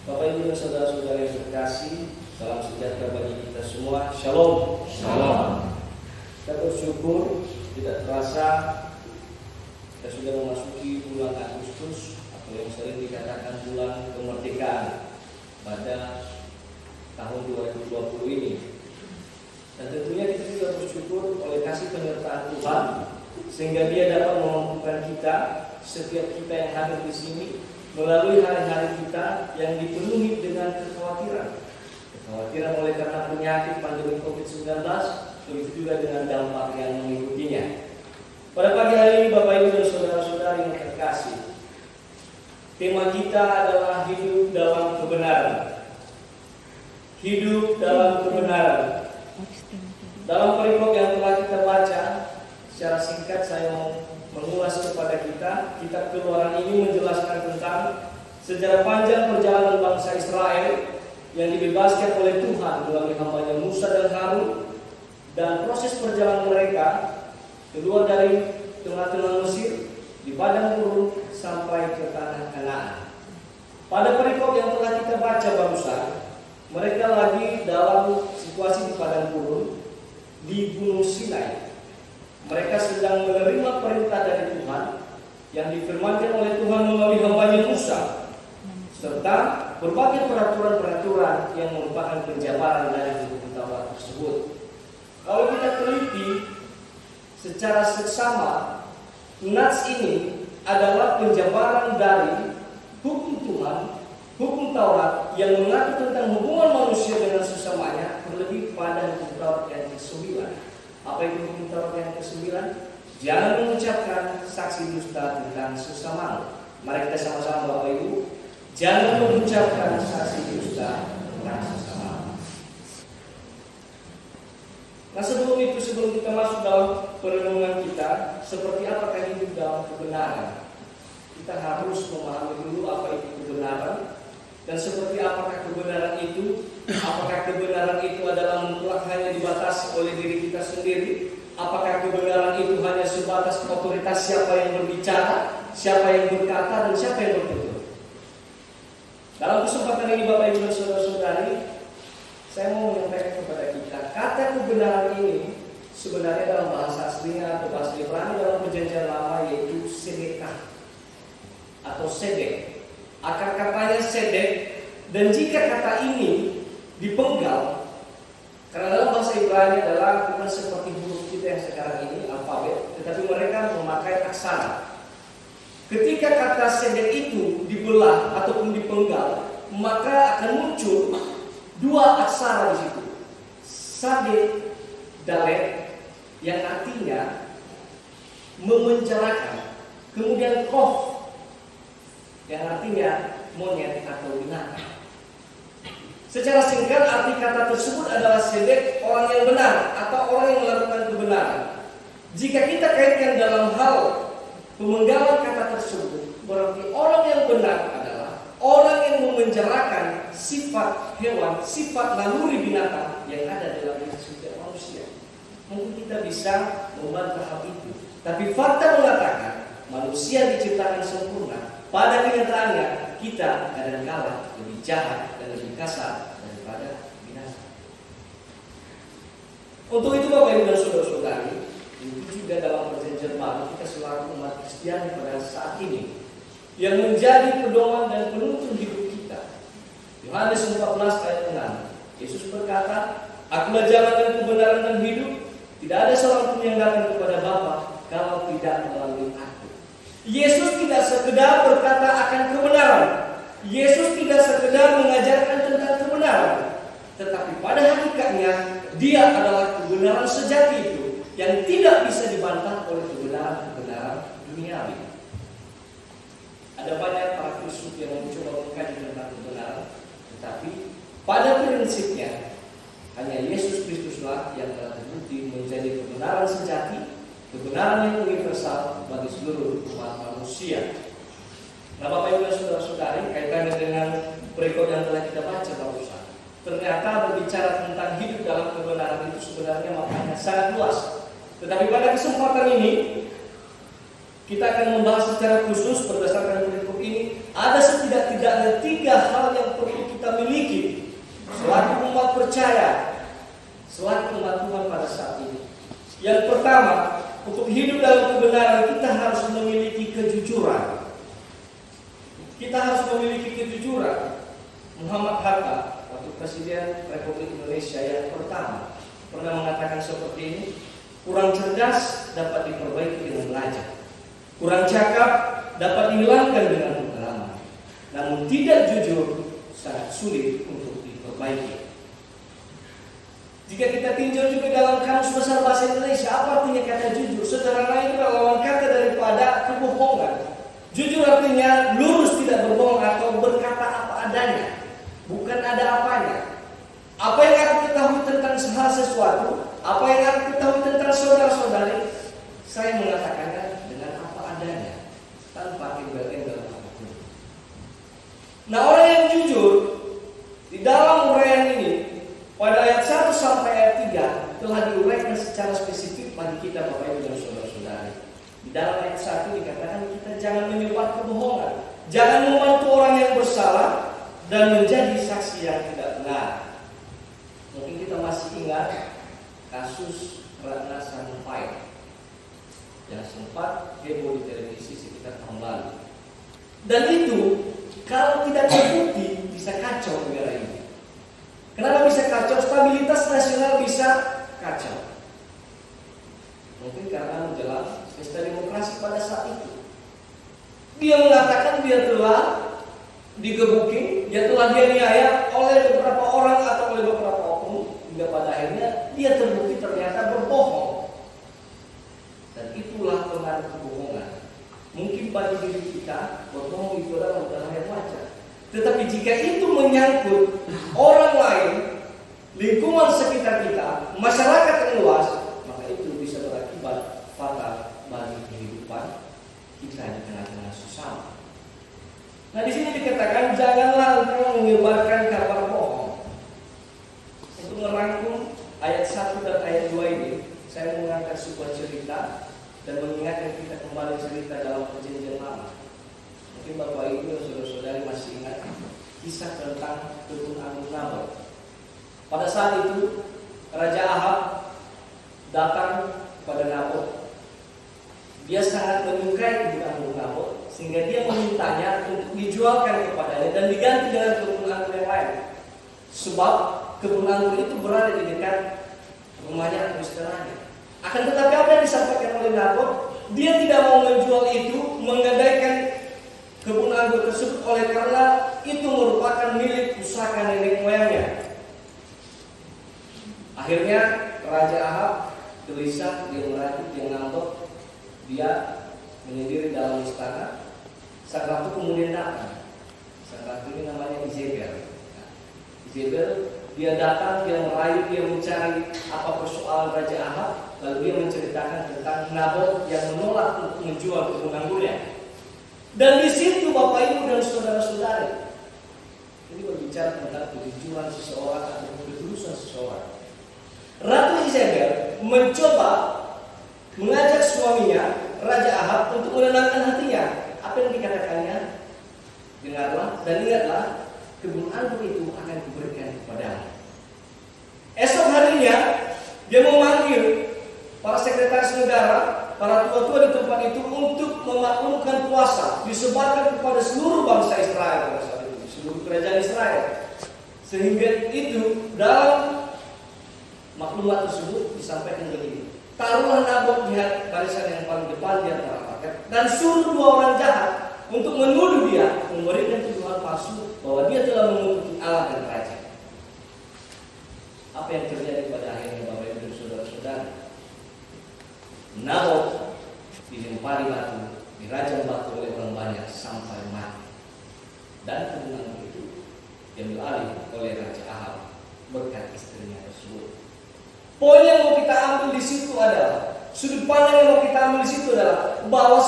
Bapak Ibu dan saudara-saudara yang terkasih, salam sejahtera bagi kita semua. Shalom. Shalom. Kita bersyukur tidak terasa kita sudah memasuki bulan Agustus atau yang sering dikatakan bulan kemerdekaan pada tahun 2020 ini. Dan tentunya kita juga bersyukur oleh kasih penyertaan Tuhan sehingga Dia dapat memampukan kita, setiap kita yang hadir di sini, melalui hari-hari kita yang dipenuhi dengan kekhawatiran oleh karena penyakit pandemi COVID-19, begitu juga dengan dampak yang mengikutinya. Pada pagi hari ini Bapak Ibu dan saudara-saudari yang terkasih, tema kita adalah hidup dalam kebenaran. Hidup dalam kebenaran. Dalam perikop yang telah kita baca, secara singkat saya mau mengulas kepada kita. Kitab Keluaran ini menjelaskan tentang sejarah panjang perjalanan bangsa Israel yang dibebaskan oleh Tuhan melalui hamba-Nya Musa dan Harun, dan proses perjalanan mereka keluar dari tengah-tengah Mesir di padang gurun sampai ke tanah Kanaan. Pada perikop yang telah kita baca barusan, mereka lagi dalam situasi di padang gurun di Gunung Sinai. Mereka sedang menerima perintah dari Tuhan yang difirmankan oleh Tuhan melalui hamba-Nya Musa, serta berbagai peraturan-peraturan yang merupakan penjabaran dari hukum Taurat tersebut. Kalau kita teliti secara seksama, nats ini adalah penjabaran dari hukum Tuhan, hukum Taurat yang mengatur tentang hubungan manusia dengan sesamanya, terlebih pada hukum Taurat yang ke-9. Apa itu hukum Taurat yang ke-9? Jangan mengucapkan saksi dusta tentang sesama. Mari kita sama-sama Bapak Ibu, jangan mengucapkan saksi dusta tentang sesama. Nah sebelum kita masuk dalam perenungan kita, seperti apakah hidup dalam kebenaran? Kita harus memahami dulu apa itu kebenaran, dan seperti apakah kebenaran itu. Apakah kebenaran itu adalah mutlak hanya dibatasi oleh diri kita sendiri? Apakah kebenaran itu hanya sebatas otoritas siapa yang berbicara, siapa yang berkata, dan siapa yang bertutur? Dalam kesempatan ini Bapak Ibu dan saudara-saudari, saya mau menyampaikan kepada kita, kata kebenaran ini sebenarnya dalam bahasa aslinya atau bahasa Ibrani dalam perjanjian lama yaitu sedekah atau sedek. Akar katanya sedek, dan jika kata ini dipenggal, karena dalam bahasa Ibrani adalah bukan seperti huruf kita yang sekarang ini alfabet, tetapi mereka memakai aksara. Ketika kata sedek itu dibelah ataupun dipenggal, maka akan muncul dua aksara di situ, sadek, dalet, yang artinya memenjarakan, kemudian kof, yang artinya monyet atau binatang. Secara singkat arti kata tersebut adalah sedek, orang yang benar atau orang yang melakukan kebenaran. Jika kita kaitkan dalam hal pemenggalan kata tersebut, berarti orang yang benar adalah orang yang memenjarakan sifat hewan, sifat naluri binatang yang ada dalam diri setiap manusia. Mungkin kita bisa membantah hal itu, tapi fakta mengatakan manusia diciptakan sempurna. Pada kenyataannya kita kadang-kala lebih jahat dan lebih kasar daripada binatang. Untuk itu Bapak Ibu dan saudara-saudari, itu juga dalam perjanjian baru kita selaku umat Kristiani pada saat ini yang menjadi pedoman dan penuntun hidup kita. Yohanes 14 ayat 6, Yesus berkata, "Akulah jalan dan kebenaran dan hidup. Tidak ada seorang pun yang datang kepada Bapa kalau tidak melalui Aku." Yesus tidak sekedar berkata akan kebenaran. Yesus tidak sekedar mengajarkan tentang kebenaran, tetapi pada hakikatnya Dia adalah kebenaran sejati itu yang tidak bisa dibantah oleh kebenaran-kebenaran duniawi. Ada banyak para filsuf yang mencoba mengkaji tentang kebenaran, tetapi pada prinsipnya hanya Yesus Kristuslah yang telah terbukti menjadi kebenaran sejati, kebenaran yang universal bagi seluruh umat manusia. Nah Bapak Ibu dan saudara-saudari, kaitannya dengan berikut yang telah kita baca barusan, ternyata berbicara tentang hidup dalam kebenaran itu sebenarnya maknanya sangat luas. Tetapi pada kesempatan ini kita akan membahas secara khusus berdasarkan berikut ini. Ada setidak-tidaknya 3 hal yang perlu percaya selaku umat Tuhan pada saat ini. Yang pertama, untuk hidup dalam kebenaran kita harus memiliki kejujuran. Kita harus memiliki kejujuran. Muhammad Hatta, waktu Presiden Republik Indonesia yang pertama, pernah mengatakan seperti ini: kurang cerdas dapat diperbaiki dengan belajar, kurang cakap dapat dihilangkan dengan pengalaman, namun tidak jujur sangat sulit untuk diperbaiki. Jika kita tinjau juga dalam Kamus Besar Bahasa Indonesia, apa artinya kata jujur? Sederhana itu adalah lawan kata daripada kebohongan. Jujur artinya lurus, tidak berbohong atau berkata apa adanya, bukan ada apanya. Apa yang aku ketahui tentang hal sesuatu, apa yang aku ketahui tentang saudara-saudari, saya mengatakannya dengan apa adanya, tanpa embel-embel apapun. Nah, orang yang jujur di dalam uraian ini pada ayat 1 sampai ayat 3 telah diuraikan secara spesifik bagi kita, Bapak Ibu dan saudara-saudari. Di dalam ayat 1 dikatakan kita jangan menyebar kebohongan, jangan membantu orang yang bersalah dan menjadi saksi yang tidak benar. Mungkin kita masih ingat kasus Ratna Sarumpait yang sempat heboh di televisi sekitar tahun lalu. Dan itu kalau tidak terbukti bisa kacau negara ini. Kenapa bisa kacau? Stabilitas nasional bisa kacau. Mungkin karena menjelang pesta demokrasi pada saat itu. Dia mengatakan dia telah digebukin, dia telah dianiaya oleh beberapa orang atau oleh beberapa oknum, hingga pada akhirnya dia terbukti ternyata berbohong. Dan itulah pengaruh kebohongan. Mungkin bagi diri kita berbohong itu adalah hal yang wajar. Tetapi jika itu menyangkut orang lain, lingkungan sekitar kita, masyarakat yang luas, maka itu bisa berakibat fatal bagi kehidupan kita di tengah-tengah sesama. Nah, di sini dikatakan janganlah engkau menyebarkan kabar bohong. Untuk merangkum ayat 1 dan ayat 2 ini, saya mengangkat sebuah cerita dan mengingatkan kita kembali cerita dalam Perjanjian Lama. Mungkin Bapak Ibu dan saudara-saudari masih ingat kisah tentang kebun anggur Nabot. Pada saat itu Raja Ahab datang kepada Nabot. Dia sangat menyukai kebun anggur Nabot, sehingga dia memintanya untuk dijualkan kepadanya dan diganti dengan kebun anggur yang lain. Sebab kebun anggur itu berada di dekat rumahnya atau istilahnya. Akan tetapi apa yang disampaikan oleh Nabot, dia tidak mau menjual itu, menggadaikan kebun anggur tersebut oleh karena itu merupakan milik pusaka nenek moyangnya. Akhirnya Raja Ahab gelisah, dia meracik, dia ngambek, dia menyendiri dalam istana. Sang ratu kemudian datang. Sang ratu ini namanya Izebel. Izebel, dia datang, dia merayu, dia mencari apa persoalan Raja Ahab, lalu dia menceritakan tentang Nabot yang menolak untuk menjual kebun anggurnya. Dan di situ Bapak Ibu dan saudara-saudari, ini berbicara tentang kejujuran seseorang atau ketulusan seseorang. Ratu Izebel mencoba mengajak suaminya Raja Ahab untuk menenangkan hatinya. Apa yang dikatakannya? Dengarlah dan lihatlah, kebun anggur itu akan diberikan kepadamu. Esok harinya dia memanggil para sekretaris negara, para tua-tua di tempat itu untuk memaklumkan puasa, disebarkan kepada seluruh bangsa Israel pada saat itu, seluruh kerajaan Israel. Sehingga itu dalam maklumat tersebut disampaikan begini: taruhlah Nabot di barisan yang paling depan di antara rakyat dan suruh 2 orang jahat untuk menuduh dia, memberikan tuduhan palsu bahwa dia telah mengutuki Allah dan raja. Apa yang terjadi pada akhirnya, Bapak Ibu dan saudara-saudara? Nabot dilempari batu, dirajam batu oleh orang banyak sampai mati. Dan kebun itu diambil alih oleh Raja Ahab berkat istrinya tersebut. Poin yang mau kita ambil di situ adalah, sudut pandang yang mau kita ambil di situ adalah bahwa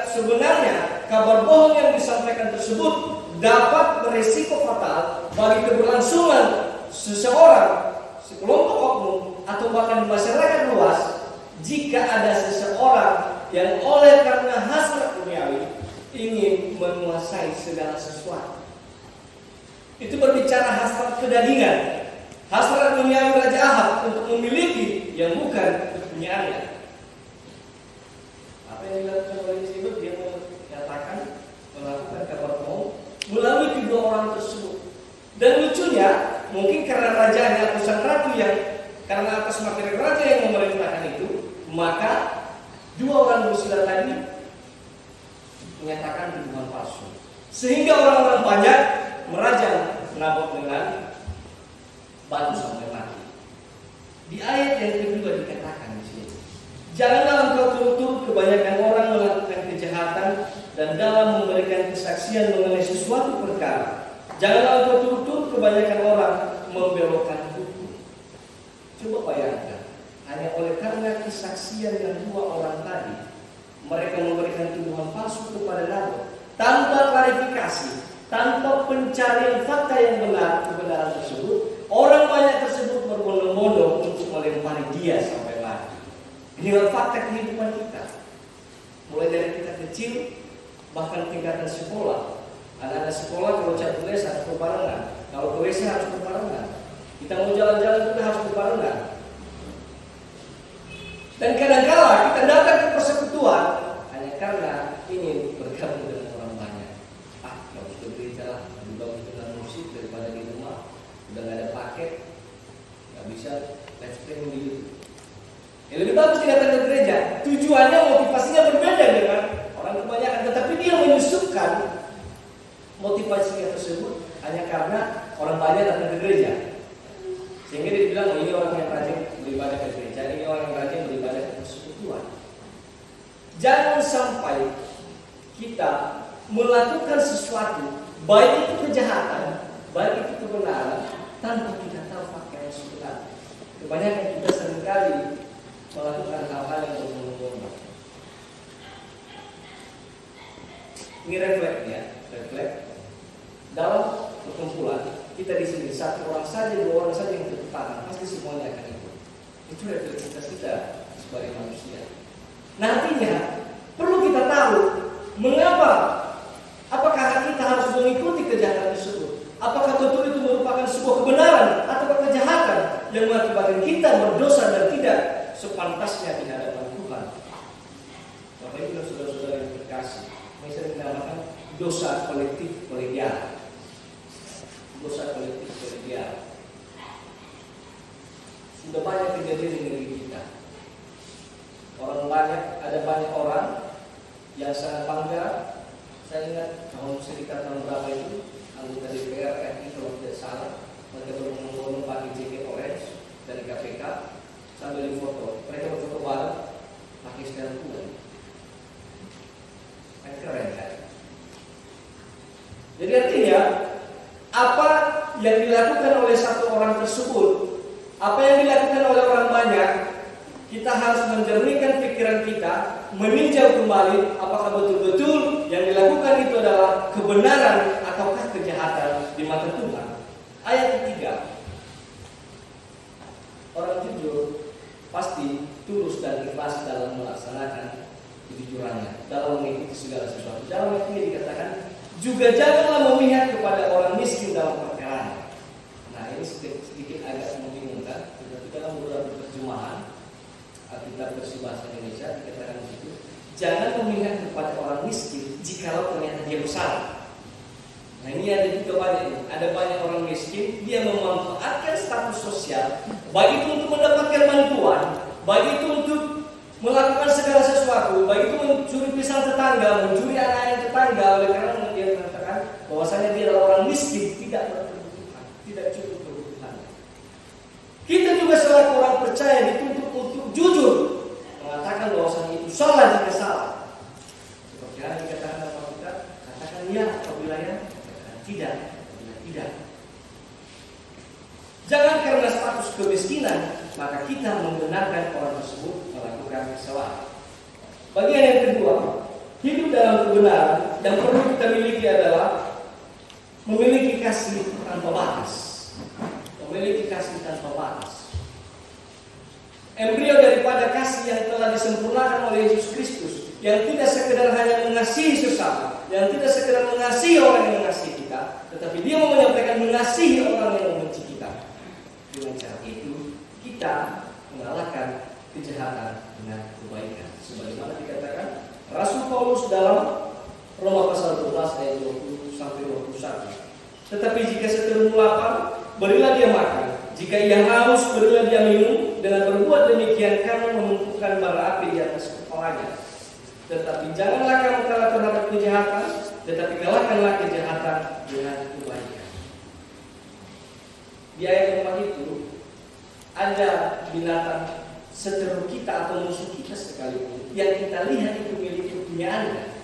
sebenarnya kabar bohong yang disampaikan tersebut dapat beresiko fatal bagi keberlangsungan seseorang, sekelompok oknum, atau bahkan masyarakat luas jika ada seseorang yang oleh karena hasrat duniawi ingin menguasai segala sesuatu. Itu berbicara hasrat kedadingan, Hasrat duniawi Raja Ahab untuk memiliki yang bukan kepunyaannya. Apa yang dilakukan oleh Jezebel? Dia menyatakan, melakukan kabar bohong melalui kedua orang tersebut. Dan lucunya, mungkin karena rajanya atau sang ratu yang karena atas materi raja yang memerintahkan itu, maka dua orang bersila tadi menyatakan tuduhan palsu, sehingga orang-orang banyak merajam Nabot dengan batu sampai mati. Di ayat yang kedua dikatakan di sini, janganlah engkau turut-turut kebanyakan orang melakukan kejahatan dan dalam memberikan kesaksian mengenai sesuatu perkara. Janganlah engkau turut-turut kebanyakan orang membelokkan hukum. Coba bayangkan, hanya oleh karena kesaksian yang dua orang tadi, mereka memberikan tuduhan palsu kepada Nabot tanpa klarifikasi, tanpa pencarian fakta yang benar kebenaran tersebut. Orang banyak tersebut berbondong-bondong untuk melempari dia sampai mati. Inilah fakta kehidupan kita. Mulai dari kita kecil, bahkan tingkatan sekolah. Anak-anak sekolah kalau catur les harus berbarengan, kalau ke WC harus berbarengan. Kita mau jalan-jalan juga harus berbarengan. Dan kadang-kala kita datang ke persekutuan hanya karena ingin bergabung dengan orang banyak. Bagus ke gereja lah, lebih bagus dengan musik daripada di rumah. Udah gak ada paket, gak bisa live streaming di YouTube. Yang lebih bagus dia datang ke gereja. Tujuannya, motivasinya berbeda dengan orang kebanyakan, tetapi dia menyusupkan motivasinya tersebut hanya karena orang banyak datang ke gereja. Sehingga dia bilang, ini orang yang rajin beribadah ke gereja, ini orang yang rajin beribadah ke persekutuan. Jangan sampai kita melakukan sesuatu, baik itu kejahatan, baik itu kebenaran, tanpa kita tahu fakta yang sebenarnya. Kebanyakan kita seringkali melakukan hal-hal yang berbeda. Ini refleks ya, refleks. Dalam perkumpulan kita di sini satu orang saja, dua orang saja yang tepuk tangan, pasti semuanya akan ikut. Itu refleksitas kita sebagai manusia. Nantinya perlu kita tahu mengapa, apakah kita harus mengikuti kejahatan tersebut? Apakah betul itu merupakan sebuah kebenaran atau kejahatan yang mengakibatkan kita berdosa dan tidak sepantasnya di hadapan Tuhan? Bapak Ibu dan saudara-saudara yang terkasih, ini sering dinamakan dosa kolektif kolegial. Dosa kolektif kolegial. Sudah banyak kejadian di negeri kita. Ada banyak orang yang sangat bangga. Saya ingat sekitar tahun berapa itu, anggota DPR RI kalau tidak salah, mereka berbondong-bondong pakai jaket orange dari KPK sambil difoto. Mereka berfoto bareng pakai sekarang kuda. Keren kan? Jadi artinya apa yang dilakukan oleh satu orang tersebut, apa yang dilakukan oleh orang banyak, kita harus menjernihkan pikiran kita, meninjau kembali apakah betul-betul yang dilakukan itu adalah kebenaran ataukah kejahatan di mata Tuhan. Ayat ketiga, orang jujur pasti tulus dan ikhlas dalam melaksanakan kejujurannya, dalam mengikuti segala sesuatu. Dalam ayat ini dikatakan, juga janganlah memihak kepada orang miskin dalam perkara. Nah, ini sedikit agak membingungkan. Tetapi dalam beberapa terjemahan Alkitab versi bahasa Indonesia dikatakan di situ, jangan memihak kepada orang miskin jikalau ternyata dia bersalah. Nah, ini ada juga banyak. Ada banyak orang miskin, dia memanfaatkan status sosial, baik itu untuk mendapatkan bantuan, baik itu untuk melakukan segala sesuatu, baik itu mencuri pisang tetangga, mencuri anak tetangga, oleh karena dia mengatakan bahwasanya dia adalah orang miskin, tidak berkebutuhan, tidak cukup kebutuhan. Kita juga selaku orang percaya dituntut untuk jujur, mengatakan bahwasanya itu salah jika salah. Seperti yang dikatakan dalam Alkitab, katakan ya apabila ya, katakan tidak apabila tidak. Jangan karena status kemiskinan maka kita membenarkan orang tersebut melakukan kesalahan. Bagian yang kedua, hidup dalam kebenaran yang perlu kita miliki adalah memiliki kasih tanpa batas. Memiliki kasih tanpa batas. Embrio daripada kasih yang telah disempurnakan oleh Yesus Kristus, yang tidak sekedar hanya mengasihi sesama, yang tidak sekedar mengasihi orang yang mengasihi kita, tetapi dia mau menyampaikan mengasihi orang yang membenci kita. Dengan cara itu kita mengalahkan kejahatan dengan kebaikan. Sebagaimana dikatakan Rasul Paulus dalam Roma pasal 12 ayat 20 sampai 21. Tetapi jika seteru lapar, berilah dia makan. Jika ia haus, berilah dia minum. Dengan berbuat demikian kamu menumpukan bara api di atas kepalanya. Tetapi janganlah kamu kalah terhadap kejahatan, tetapi kalahkanlah kejahatan dengan kebaikan. Di ayat 4 itu ada binatang seteru kita atau musuh kita sekalipun yang kita lihat itu milik kepunyaannya.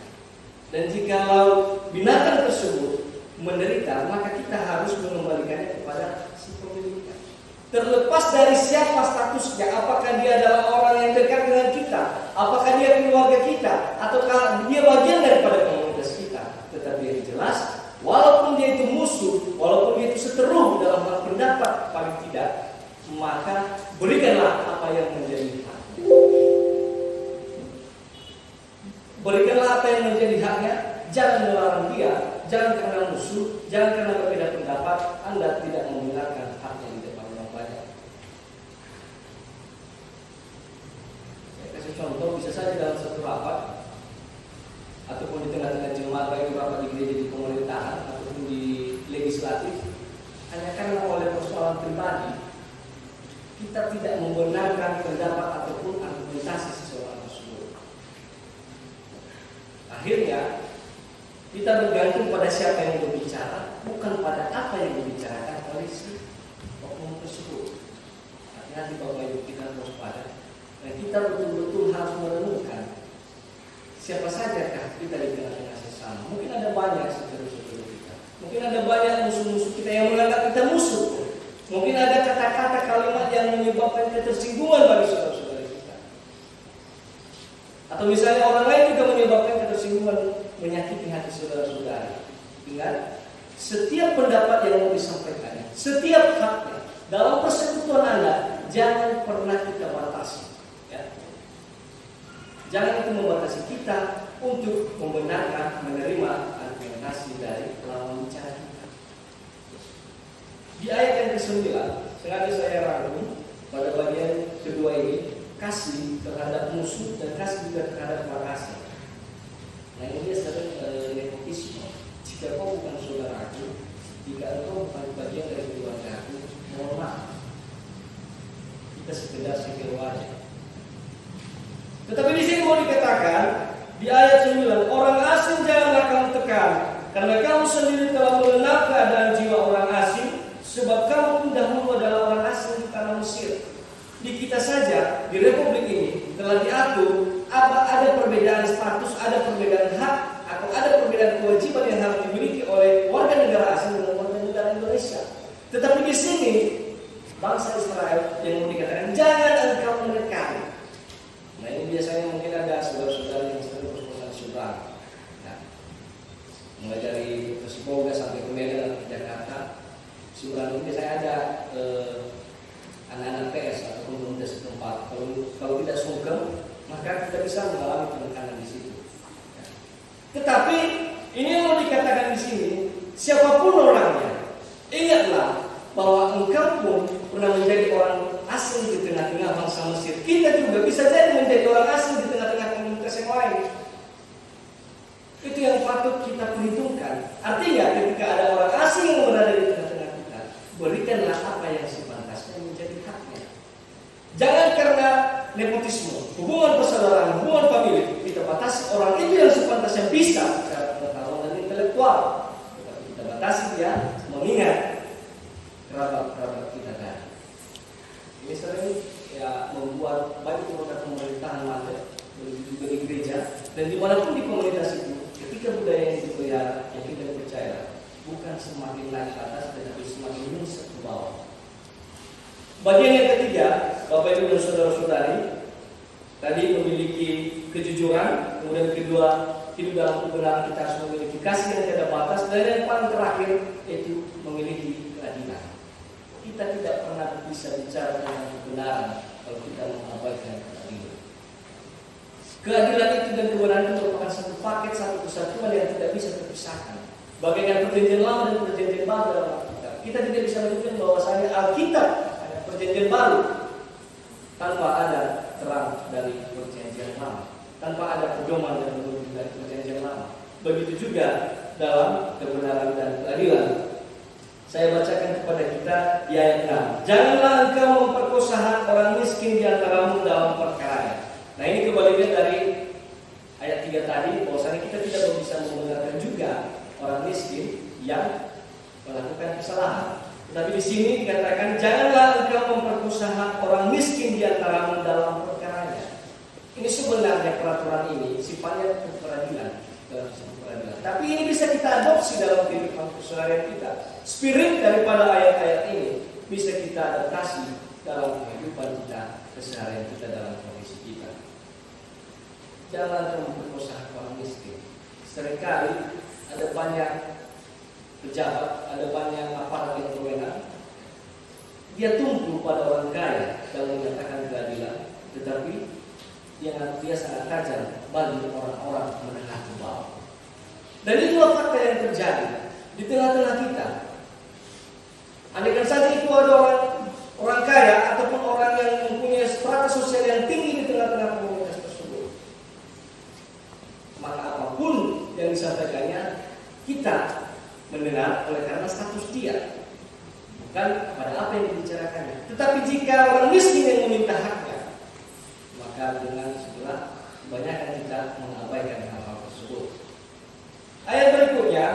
Dan jikalau binatang tersebut menderita, maka kita harus mengembalikannya kepada si pemiliknya. Terlepas dari siapa statusnya, apakah dia adalah orang yang dekat dengan kita, apakah dia keluarga kita, ataukah dia bagian daripada komunitas kita. Tetapi yang jelas, walaupun dia itu musuh, walaupun dia itu seteru dalam hal pendapat, paling tidak, maka berikanlah apa yang menjadi haknya. Berikanlah apa yang menjadi haknya. Jangan melarang dia. Jangan karena musuh, jangan karena berbeda pendapat, Anda tidak menggunakan haknya di depan orang banyak. Saya kasih contoh, bisa saja dalam satu rapat ataupun di tengah-tengah jemaat, baik rapat di gereja, di pemerintahan ataupun di legislatif, hanya karena oleh persoalan pribadi kita tidak membenarkan pendapat ataupun argumentasi seseorang tersebut. Akhirnya kita bergantung pada siapa yang berbicara, bukan pada apa yang dibicarakan oleh si oknum tersebut. Hati-hati Bapak Ibu, kita harus pada, dan kita betul-betul harus merenungkan siapa sajakah kita di tengah-tengah sesama. Mungkin ada banyak saudara-saudara kita, mungkin ada banyak musuh-musuh kita yang menganggap kita musuh. Mungkin ada kata-kata kalimat yang menyebabkan ketersinggungan bagi saudara-saudara kita. Atau misalnya orang lain juga menyebabkan ketersinggungan, menyakiti hati saudara-saudara. Ingat, setiap pendapat yang mau disampaikan, setiap haknya dalam persekutuan Anda, jangan pernah kita batasi. Ya. Jangan itu membatasi kita untuk membenarkan, menerima argumentasi dari lawan bicara kita. Di ayat yang ke-9, sengaja saya rangkum pada bagian kedua ini, kasih terhadap musuh dan kasih juga terhadap makasih. Nah ini dia sering nepotisme. Jika kau bukan saudaraku, jika engkau bukan bagian dari keluarga aku, mohon maaf, kita sekedar sekir wajah. Tetapi di sini mau dikatakan di ayat 9, orang asing janganlah kamu tekan, karena kamu sendiri telah mengenal keadaan jiwa orang asing, sebab kamu pun dahulu adalah orang asing di tanah Mesir. Di kita saja, di Republik ini telah diatur ada perbedaan status, ada perbedaan hak, atau ada perbedaan kewajiban yang harus dimiliki oleh warga negara asing dengan warga negara Indonesia. Tetapi di sini bangsa Israel yang mau dikatakan jangan engkau menekan. Nah ini biasanya mungkin ada saudara-saudara yang sering berpuasa seberang. Nah, mulai dari Persiboga sampai ke Medan atau ke Jakarta, seberang ini biasanya ada anak-anak PS ataupun pemuda setempat. Kalau tidak sungkem, maka kita bisa mengalami penekanan di situ. Tetapi ini yang mau dikatakan di sini, siapapun orangnya, ingatlah bahwa engkau pun pernah menjadi orang asing di tengah-tengah bangsa Mesir. Kita juga bisa jadi menjadi orang asing di tengah-tengah komunitas yang lain. Itu yang patut kita perhitungkan. Artinya ketika ada orang asing yang berada di tengah-tengah kita, berikanlah apa yang sepantasnya menjadi haknya. Jangan karena nepotisme, hubungan persaudaraan, hubungan famili, kita batasi orang itu yang sepantasnya bisa secara pengetahuan dan intelektual. Tetapi kita batasi dia mengingat kerabat-kerabat kita tadi. Ini sering ya membuat banyak anggota pemerintahan macet juga di gereja dan dimanapun di komunitas itu, ketika budaya yang dipelihara yang kita percaya bukan semakin naik ke atas, tetapi semakin menyusut ke bawah. Bagian yang ketiga, Bapak Ibu dan saudara-saudari, tadi memiliki kejujuran, kemudian kedua, hidup dalam kebenaran, kita harus memiliki kasih yang tidak batas, dan yang paling terakhir yaitu memiliki keadilan. Kita tidak pernah bisa bicara tentang kebenaran kalau kita mengabaikan keadilan. Keadilan itu dan kebenaran itu merupakan satu paket, satu kesatuan yang tidak bisa terpisahkan. Bagaikan perjanjian lama dan perjanjian baru dalam Alkitab. Kita tidak bisa menunjukkan bahwasanya Alkitab perjanjian baru tanpa ada terang dari perjanjian lama, tanpa ada pedoman dan petunjuk dari perjanjian lama. Begitu juga dalam kebenaran dan keadilan. Saya bacakan kepada kita di ayat 6. Janganlah engkau memperkosa hak orang miskin di antaramu dalam perkara. Nah, ini kebalikan dari ayat 3 tadi, bahwasanya kita tidak bisa membenarkan juga orang miskin yang melakukan kesalahan. Tapi di sini dikatakan janganlah engkau memperkosa hak orang miskin di antaramu dalam perkaranya. Ini sebenarnya peraturan ini sifatnya peradilan, dalam sistem peradilan. Tapi ini bisa kita adopsi dalam kehidupan keseharian kita. Spirit daripada ayat-ayat ini bisa kita adaptasi dalam kehidupan kita keseharian kita dalam kondisi kita. Jangan memperkosa orang miskin. Seringkali ada banyak pejabat, ada banyak aparat yang berwenang. Dia tumpu pada orang kaya dalam menyatakan keadilan, tetapi dia sangat tajam bagi orang-orang menengah ke bawah. Dan itulah fakta yang terjadi di tengah-tengah kita. Andaikan saja itu ada orang kaya ataupun orang yang mempunyai strata sosial yang tinggi di tengah-tengah komunitas tersebut, maka apapun yang disampaikannya kita mendengar oleh karena status dia, bukan pada apa yang dibicarakannya. Tetapi jika orang miskin yang meminta haknya, maka dengan segala kebanyakan kita mengabaikan hal-hal tersebut. Ayat berikutnya,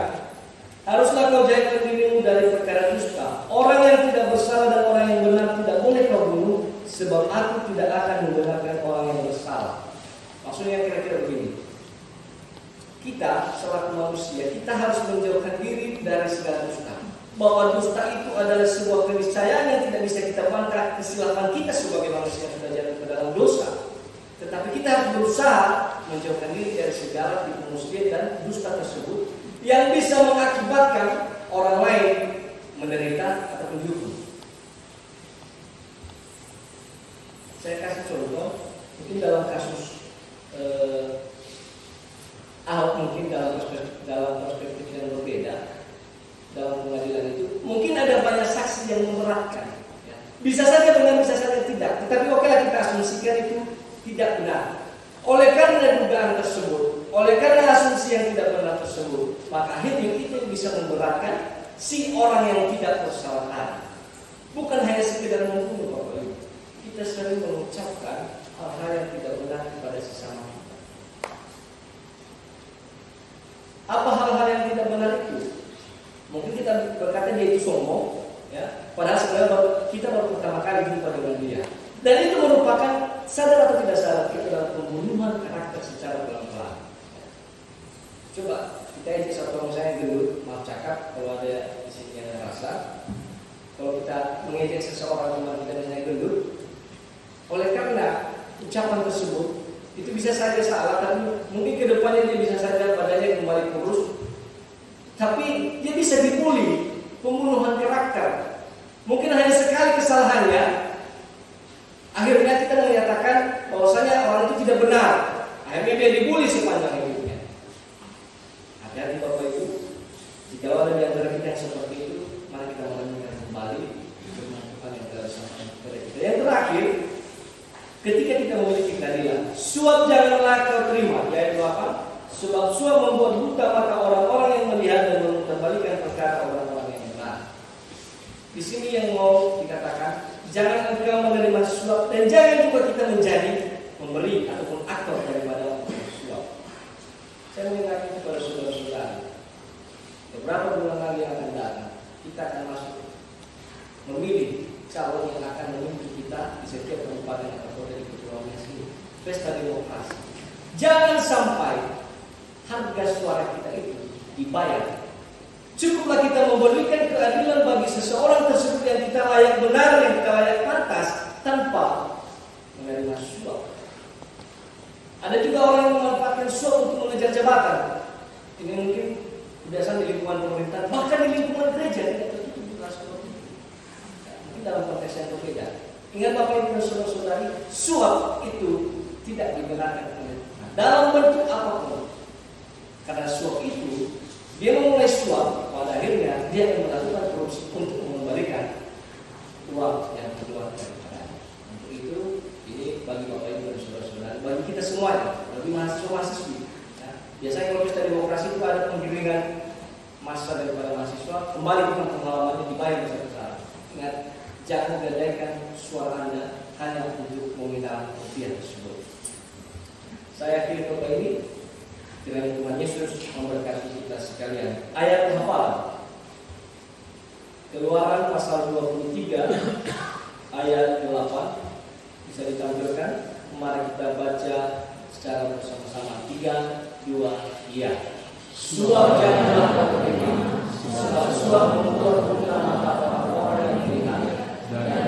haruslah kau jagakan dirimu dari perkara dusta. Orang yang tidak bersalah dan orang yang benar tidak boleh kau bunuh, sebab aku tidak akan membenarkan orang yang bersalah. Maksudnya kira-kira begini. Kita selaku manusia, kita harus menjauhkan diri dari segala dusta. Bahwa dusta itu adalah sebuah keniscayaan yang tidak bisa kita bantah kesilapan kita sebagai manusia yang sudah jatuh ke dalam dosa. Tetapi kita harus berusaha menjauhkan diri dari segala tipu muslihat dan dusta tersebut yang bisa mengakibatkan orang lain menderita ataupun dihukum. Saya kasih contoh, mungkin dalam kasus Ahok, mungkin dalam perspektif yang berbeda dalam pengadilan itu, mungkin ada banyak saksi yang memberatkan. Ya. Bisa saja benar, bisa saja tidak. Tetapi okelah kita asumsikan itu tidak benar. Oleh karena dugaan tersebut, oleh karena asumsi yang tidak benar tersebut, maka akhirnya itu bisa memberatkan si orang yang tidak bersalah tadi. Bukan hanya sekedar membunuh Bapak Ibu. Kita sering mengucapkan hal-hal yang tidak benar kepada sesama kita. Apa hal-hal yang tidak benar itu? Mungkin kita berkata dia itu sombong, ya. Padahal sebenarnya kita baru pertama kali jumpa dengan dia. Dan itu merupakan, sadar atau tidak sadar, itu adalah pembunuhan karakter secara pelan-pelan. Coba kita ejek satu orang saya gendut, maaf cakap kalau ada di sini yang rasa. Kalau kita mengejek seseorang teman kita dengan gendut, oleh karena ucapan tersebut itu bisa saja salah, tapi mungkin kedepannya dia bisa saja badannya kembali kurus, tapi dia bisa dibully, pembunuhan karakter. Mungkin hanya sekali kesalahannya, akhirnya kita menyatakan bahwasanya orang itu tidak benar. Akhirnya dia dibully sepanjang hidupnya. Hati-hati Bapak Ibu, jika ada di antara kita yang seperti itu, mari kita merenungkan kembali firman yang telah disampaikan kepada kita. Yang terakhir, ketika kita memiliki keadilan, suap janganlah kau terima. Yaitu apa? Sebab suap membuat buta mata orang-orang yang melihat dan memutarbalikan perkara orang-orang yang benar. Di sini yang mau dikatakan, jangan engkau menerima suap dan jangan juga kita menjadi pemberi ataupun aktor daripada suap. Saya mengingatkan kepada saudara-saudara, beberapa bulan lagi yang akan datang, kita akan masuk memilih calon yang akan memimpin kita di setiap kabupaten atau kota di Kepulauan Riau. Pesta demokrasi. Jangan sampai harga suara kita itu dibayar. Cukuplah kita memberikan keadilan bagi seseorang tersebut yang kita layak benar, yang kita layak pantas, tanpa menerima suap. Ada juga orang yang memanfaatkan suap untuk mengejar jabatan. Ini mungkin kebiasaan di lingkungan pemerintah, bahkan di lingkungan gereja tidak tertutup juga seperti itu. Mungkin dalam konteks yang berbeda. Ingat Bapak Ibu dan saudara-saudari, suap itu tidak dibenarkan oleh Tuhan dalam bentuk apapun. Karena suap itu, dia memulai suap, pada akhirnya dia akan melakukan korupsi untuk mengembalikan uang uang yang keluar daripada. Untuk itu, ini bagi Bapak Ibu dan saudara-saudara, bagi kita semuanya, bagi mahasiswa-mahasiswi. Ya, biasanya kalau pesta demokrasi itu ada penggiringan massa daripada mahasiswa, kembali dengan pengalamannya dibayar besar-besaran. Ingat, jangan gadaikan suara Anda hanya untuk meminta rupiah tersebut. Saya akhiri Bapak ini, kiranya Tuhan Yesus memberkati kita sekalian. Ayat penghafal Keluaran pasal 23 ayat 8 bisa ditampilkan. Mari kita baca secara bersama-sama. 3, 2, ya. Suap janganlah kau beri, sebab suap mengukur putra mata orang yang berikan, dan